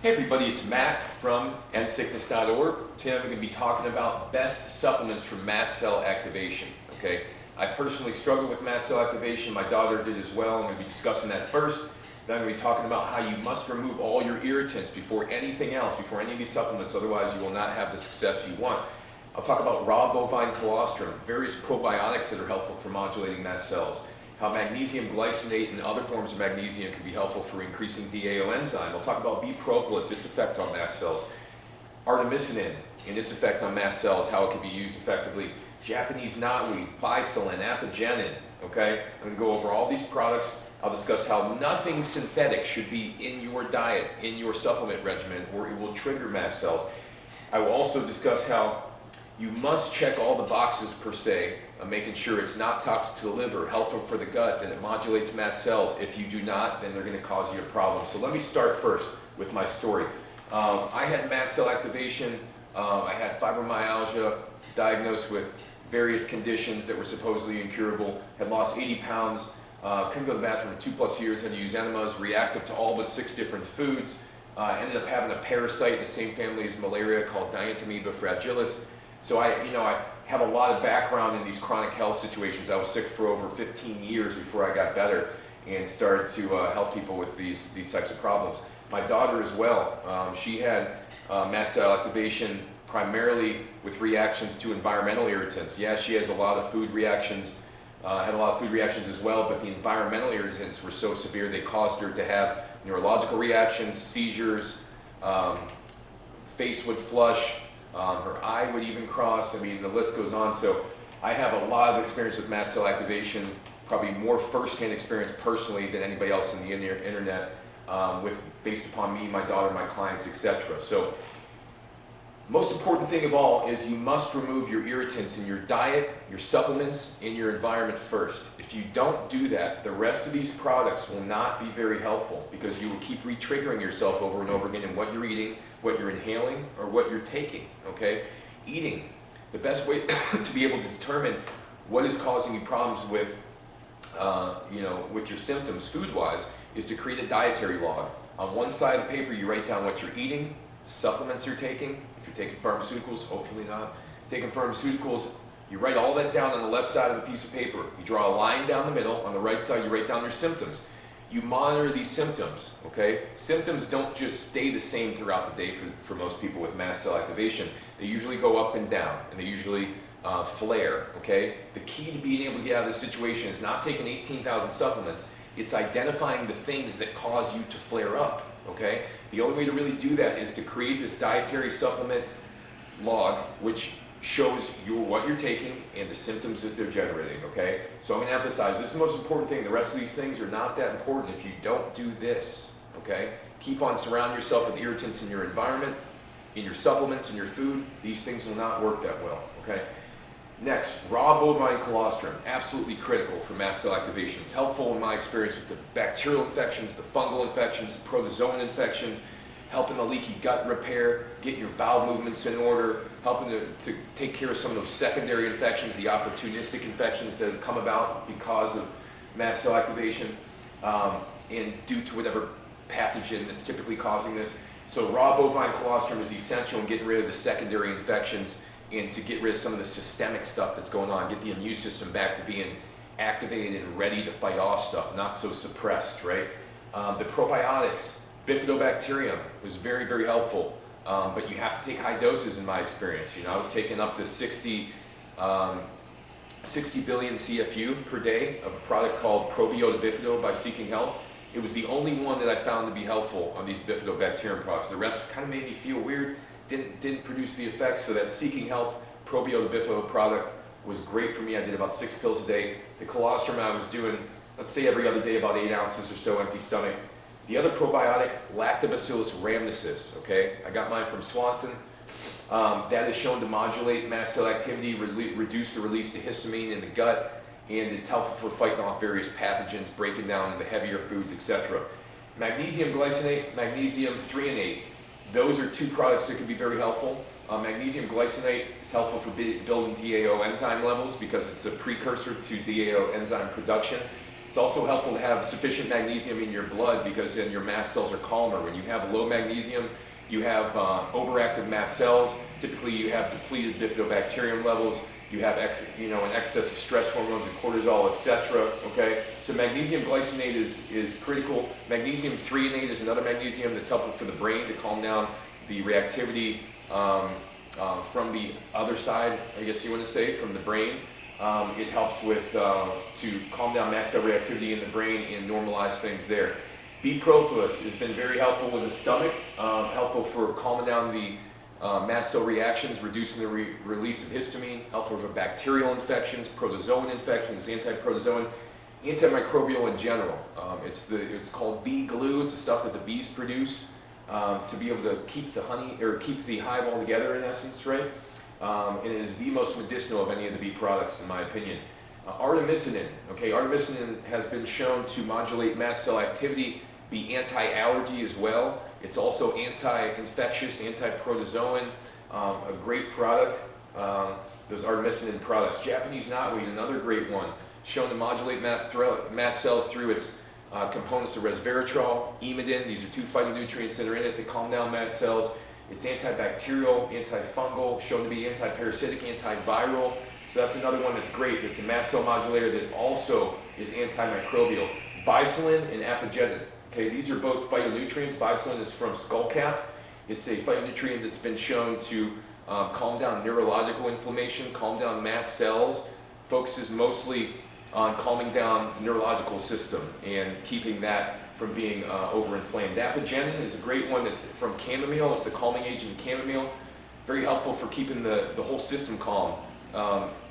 Hey everybody, it's Matt from endsickness.org. Today I'm going to be talking about best supplements for mast cell activation. Okay, I personally struggle with mast cell activation. My daughter did as well. I'm going to be discussing that first. Then I'm going to be talking about how you must remove all your irritants before anything else, before any of these supplements. Otherwise, you will not have the success you want. I'll talk about raw bovine colostrum, various probiotics that are helpful for modulating mast cells, how magnesium glycinate and other forms of magnesium can be helpful for increasing DAO enzyme. I'll talk about propolis, its effect on mast cells, Artemisinin and its effect on mast cells, how it can be used effectively, Japanese knotweed, baicalin, apigenin. Okay, I'm going to go over all these products. I'll discuss how nothing synthetic should be in your diet, in your supplement regimen, or it will trigger mast cells. I will also discuss how you must check all the boxes per se, making sure it's not toxic to the liver, helpful for the gut, that it modulates mast cells. If you do not, then they're going to cause you a problem. So let me start first with my story. I had mast cell activation. I had fibromyalgia, diagnosed with various conditions that were supposedly incurable, had lost 80 pounds, couldn't go to the bathroom for 2+ years, had to use enemas, reactive to all but 6 different foods, ended up having a parasite in the same family as malaria called Dianthomeba fragilis. So I have a lot of background in these chronic health situations. I was sick for over 15 years before I got better and started to help people with these types of problems. My daughter as well, she had mast cell activation primarily with reactions to environmental irritants. Yeah, she has a lot of food reactions, had a lot of food reactions as well, but the environmental irritants were so severe they caused her to have neurological reactions, seizures, face would flush, her eye would even cross. I mean, the list goes on. So I have a lot of experience with mast cell activation, probably more firsthand experience personally than anybody else in the internet, based upon me, my daughter, my clients, etc. So most important thing of all is you must remove your irritants in your diet, your supplements, and your environment first. If you don't do that, the rest of these products will not be very helpful because you will keep re-triggering yourself over and over again in what you're eating, what you're inhaling, or what you're taking. Okay? Eating. The best way to be able to determine what is causing you problems with, with your symptoms food-wise is to create a dietary log. On one side of the paper, you write down what you're eating, supplements you're taking. If you're taking pharmaceuticals, hopefully not. Taking pharmaceuticals, you write all that down on the left side of the piece of paper. You draw a line down the middle. On the right side, you write down your symptoms. You monitor these symptoms, okay? Symptoms don't just stay the same throughout the day for most people with mast cell activation. They usually go up and down, and they usually flare, okay? The key to being able to get out of this situation is not taking 18,000 supplements. It's identifying the things that cause you to flare up, okay? The only way to really do that is to create this dietary supplement log, which shows what you're taking and the symptoms that they're generating, okay? So I'm going to emphasize, this is the most important thing. The rest of these things are not that important if you don't do this, okay? Keep on surrounding yourself with irritants in your environment, in your supplements, in your food. These things will not work that well, okay? Next, raw bovine colostrum, absolutely critical for mast cell activation. It's helpful in my experience with the bacterial infections, the fungal infections, the protozoan infections, helping the leaky gut repair, getting your bowel movements in order, helping to take care of some of those secondary infections, the opportunistic infections that have come about because of mast cell activation and due to whatever pathogen that's typically causing this. So raw bovine colostrum is essential in getting rid of the secondary infections and to get rid of some of the systemic stuff that's going on, get the immune system back to being activated and ready to fight off stuff, not so suppressed, right? The probiotics, Bifidobacterium was very, very helpful, but you have to take high doses in my experience. I was taking up to 60 billion CFU per day of a product called Bifido by Seeking Health. It was the only one that I found to be helpful on these Bifidobacterium products. The rest kind of made me feel weird, didn't produce the effects, so that Seeking Health Bifido product was great for me. I did about 6 pills a day. The colostrum I was doing, let's say every other day, about 8 ounces or so, empty stomach. The other probiotic, Lactobacillus rhamnosus, okay? I got mine from Swanson. That is shown to modulate mast cell activity, reduce the release of histamine in the gut, and it's helpful for fighting off various pathogens, breaking down into heavier foods, etc. Magnesium glycinate, magnesium threonate. Those are 2 products that can be very helpful. Magnesium glycinate is helpful for building DAO enzyme levels because it's a precursor to DAO enzyme production. It's also helpful to have sufficient magnesium in your blood because then your mast cells are calmer. When you have low magnesium, you have overactive mast cells. Typically, you have depleted Bifidobacterium levels. You have an excess of stress hormones and cortisol, etc. Okay, so magnesium glycinate is critical. Magnesium threonate is another magnesium that's helpful for the brain to calm down the reactivity from the other side, I guess you want to say, from the brain. It helps with to calm down mast cell reactivity in the brain and normalize things there. Propolis has been very helpful in the stomach, helpful for calming down the mast cell reactions, reducing the release of histamine, helpful for bacterial infections, protozoan infections, anti-protozoan, antimicrobial in general. It's called bee glue. It's the stuff that the bees produce to be able to keep the honey or keep the hive all together in essence, right? And it is the most medicinal of any of the bee products, in my opinion. Artemisinin. Okay, Artemisinin has been shown to modulate mast cell activity, be anti-allergy as well. It's also anti-infectious, anti-protozoan, a great product. Those Artemisinin products. Japanese knotweed, another great one, shown to modulate mast cells through its components of resveratrol, imidin. These are two phytonutrients that are in it that calm down mast cells. It's antibacterial, antifungal, shown to be anti-parasitic, antiviral. So that's another one that's great. It's a mast cell modulator that also is antimicrobial. Baicalin and apigenin. Okay, these are both phytonutrients. Baicalin is from skullcap. It's a phytonutrient that's been shown to calm down neurological inflammation, calm down mast cells, focuses mostly on calming down the neurological system and keeping that from being overinflamed. Apigenin is a great one that's from chamomile. It's the calming agent of chamomile. Very helpful for keeping the whole system calm.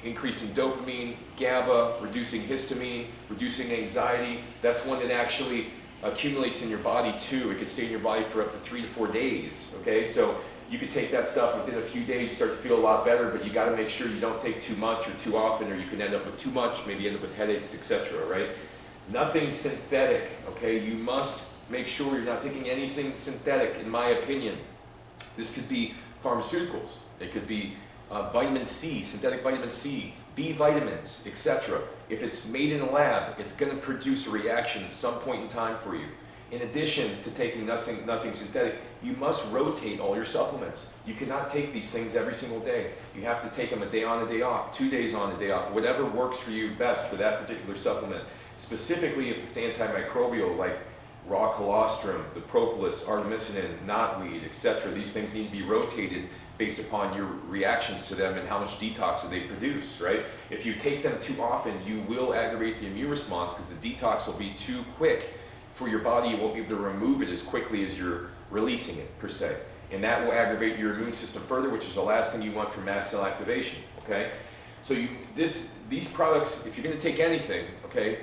Increasing dopamine, GABA, reducing histamine, reducing anxiety. That's one that actually accumulates in your body too. It could stay in your body for up to 3 to 4 days. Okay, so you could take that stuff within a few days, start to feel a lot better, but you got to make sure you don't take too much or too often, or you can end up with too much, maybe end up with headaches, etc. Right? Nothing synthetic. Okay, you must make sure you're not taking anything synthetic. In my opinion, this could be pharmaceuticals. It could be vitamin C, synthetic vitamin C, B vitamins, etc. If it's made in a lab, it's going to produce a reaction at some point in time for you. In addition to taking nothing synthetic, you must rotate all your supplements. You cannot take these things every single day. You have to take them a day on, a day off, 2 days on, a day off, whatever works for you best for that particular supplement. Specifically, if it's antimicrobial, like raw colostrum, the propolis, artemisinin, knotweed, etc., these things need to be rotated based upon your reactions to them and how much detox they produce, right? If you take them too often, you will aggravate the immune response because the detox will be too quick for your body. You won't be able to remove it as quickly as you're releasing it, per se. And that will aggravate your immune system further, which is the last thing you want for mast cell activation, okay? So these products, if you're gonna take anything, okay,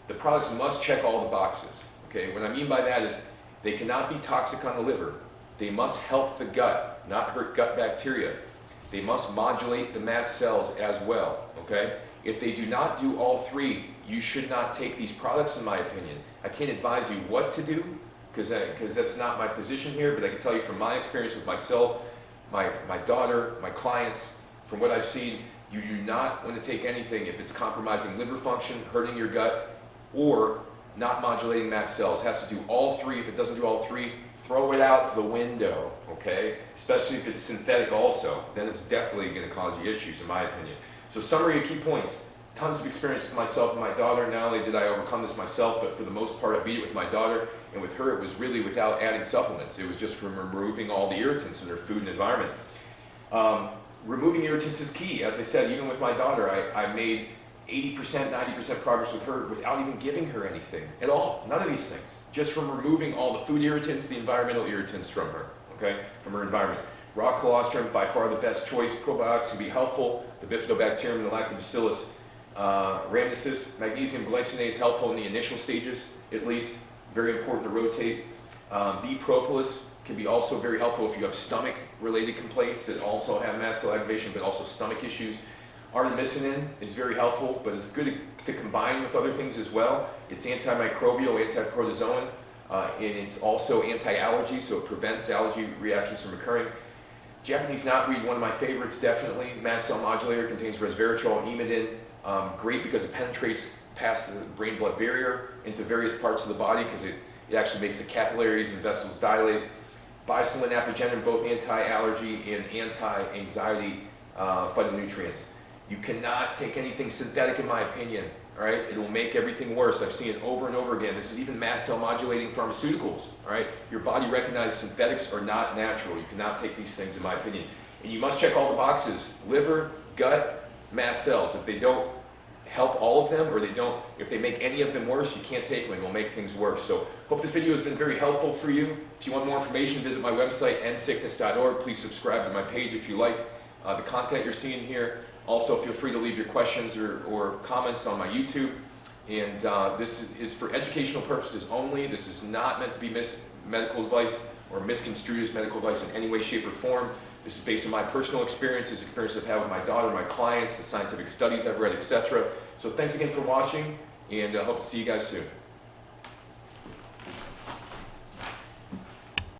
the products must check all the boxes, okay? What I mean by that is they cannot be toxic on the liver. They must help the gut, not hurt gut bacteria. They must modulate the mast cells as well, okay? If they do not do all three, you should not take these products, in my opinion. I can't advise you what to do, because that's not my position here, but I can tell you from my experience with myself, my daughter, my clients, from what I've seen, you do not want to take anything if it's compromising liver function, hurting your gut, or not modulating mast cells. It has to do all three. If it doesn't do all three, throw it out the window, okay? Especially if it's synthetic also, then it's definitely going to cause you issues, in my opinion. So summary of key points. Tons of experience with myself and my daughter. Not only did I overcome this myself, but for the most part I beat it with my daughter, and with her it was really without adding supplements. It was just from removing all the irritants in her food and environment. Removing irritants is key. As I said, even with my daughter, I made 80%, 90% progress with her without even giving her anything at all. None of these things. Just from removing all the food irritants, the environmental irritants from her, okay? From her environment. Raw colostrum, by far the best choice. Probiotics can be helpful. The Bifidobacterium and the lactobacillus Rhamnosus. Magnesium glycinate is helpful in the initial stages, at least. Very important to rotate. B propolis can be also very helpful if you have stomach-related complaints that also have mast cell activation, but also stomach issues. Artemisinin is very helpful, but it's good to combine with other things as well. It's antimicrobial, anti-protozoan, and it's also anti-allergy, so it prevents allergy reactions from occurring. Japanese knotweed, one of my favorites, definitely. Mast cell modulator, contains resveratrol and imidin. Great because it penetrates past the brain-blood barrier into various parts of the body because it actually makes the capillaries and vessels dilate. Baicalin, apigenin, both anti-allergy and anti-anxiety phytonutrients. You cannot take anything synthetic, in my opinion. All right, it will make everything worse. I've seen it over and over again. This is even mast cell modulating pharmaceuticals. All right, your body recognizes synthetics are not natural. You cannot take these things, in my opinion. And you must check all the boxes: liver, gut, mast cells. If they don't help all of them, or if they make any of them worse, you can't take them. It will make things worse. So, hope this video has been very helpful for you. If you want more information, visit my website, endsickness.org. Please subscribe to my page if you like the content you're seeing here. Also, feel free to leave your questions or comments on my YouTube. And this is for educational purposes only. This is not meant to be medical advice or misconstrued as medical advice in any way, shape, or form. This is based on my personal experiences I've had with my daughter, my clients, the scientific studies I've read, etc. So thanks again for watching, and I hope to see you guys soon.